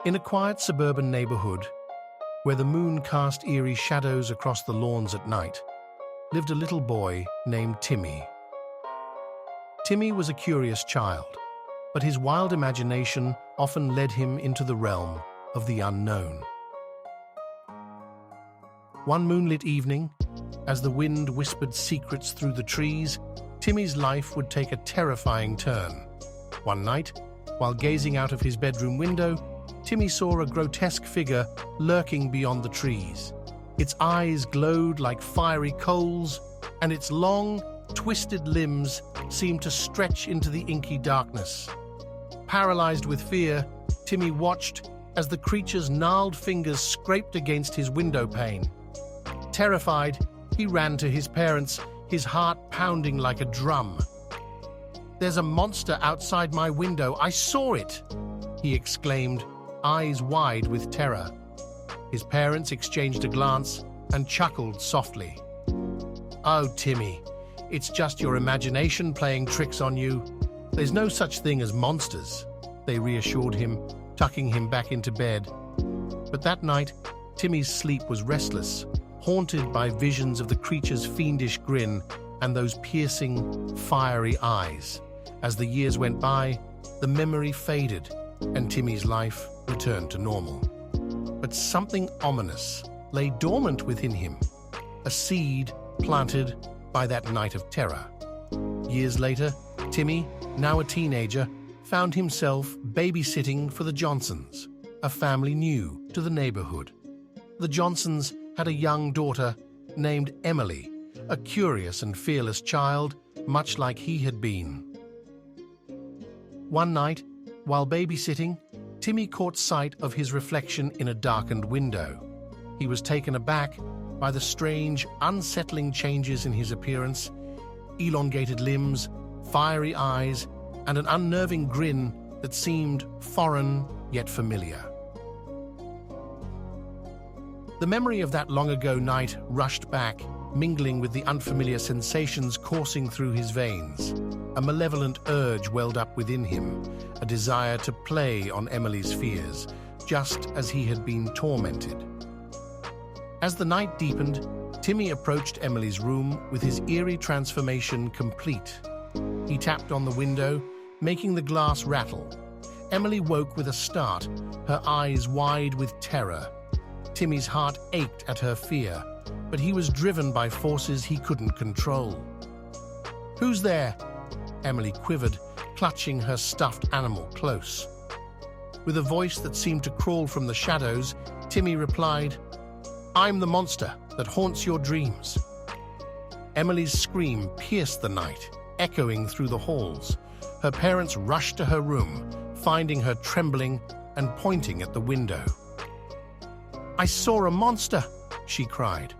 In a quiet suburban neighborhood, where the moon cast eerie shadows across the lawns at night, lived a little boy named Timmy. Timmy was a curious child, but his wild imagination often led him into the realm of the unknown. One moonlit evening, as the wind whispered secrets through the trees, Timmy's life would take a terrifying turn. One night, while gazing out of his bedroom window, Timmy saw a grotesque figure lurking beyond the trees. Its eyes glowed like fiery coals, and its long, twisted limbs seemed to stretch into the inky darkness. Paralyzed with fear, Timmy watched as the creature's gnarled fingers scraped against his window pane. Terrified, he ran to his parents, his heart pounding like a drum. "There's a monster outside my window. I saw it!" he exclaimed, eyes wide with terror. His parents exchanged a glance and chuckled softly. "Oh, Timmy, it's just your imagination playing tricks on you. There's no such thing as monsters," they reassured him, tucking him back into bed. But that night, Timmy's sleep was restless, haunted by visions of the creature's fiendish grin and those piercing, fiery eyes. As the years went by, the memory faded, and Timmy's life returned to normal. But something ominous lay dormant within him, a seed planted by that night of terror. Years later, Timmy, now a teenager, found himself babysitting for the Johnsons, a family new to the neighborhood. The Johnsons had a young daughter named Emily, a curious and fearless child, much like he had been. One night, while babysitting, Timmy caught sight of his reflection in a darkened window. He was taken aback by the strange, unsettling changes in his appearance: elongated limbs, fiery eyes, and an unnerving grin that seemed foreign yet familiar. The memory of that long-ago night rushed back, mingling with the unfamiliar sensations coursing through his veins. A malevolent urge welled up within him, a desire to play on Emily's fears, just as he had been tormented. As the night deepened, Timmy approached Emily's room with his eerie transformation complete. He tapped on the window, making the glass rattle. Emily woke with a start, her eyes wide with terror. Timmy's heart ached at her fear, but he was driven by forces he couldn't control. "Who's there?" Emily quivered, clutching her stuffed animal close. With a voice that seemed to crawl from the shadows, Timmy replied, "I'm the monster that haunts your dreams." Emily's scream pierced the night, echoing through the halls. Her parents rushed to her room, finding her trembling and pointing at the window. "I saw a monster!" she cried.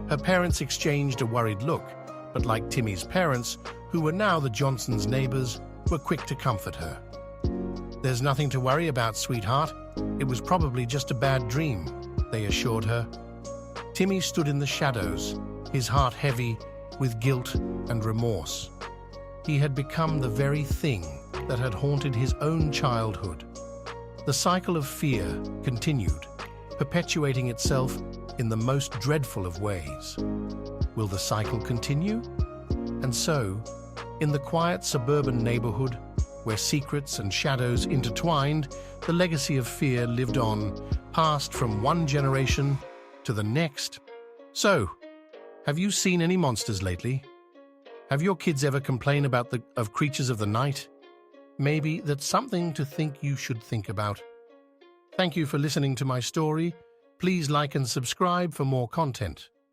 Her parents exchanged a worried look, but like Timmy's parents, who were now the Johnsons' neighbors, were quick to comfort her. "There's nothing to worry about, sweetheart. It was probably just a bad dream," they assured her. Timmy stood in the shadows, his heart heavy with guilt and remorse. He had become the very thing that had haunted his own childhood. The cycle of fear continued, perpetuating itself in the most dreadful of ways. Will the cycle continue? And so, in the quiet suburban neighborhood, where secrets and shadows intertwined, the legacy of fear lived on, passed from one generation to the next. So, have you seen any monsters lately? Have your kids ever complained about creatures of the night? Maybe that's something to think you should think about. Thank you for listening to my story. Please like and subscribe for more content.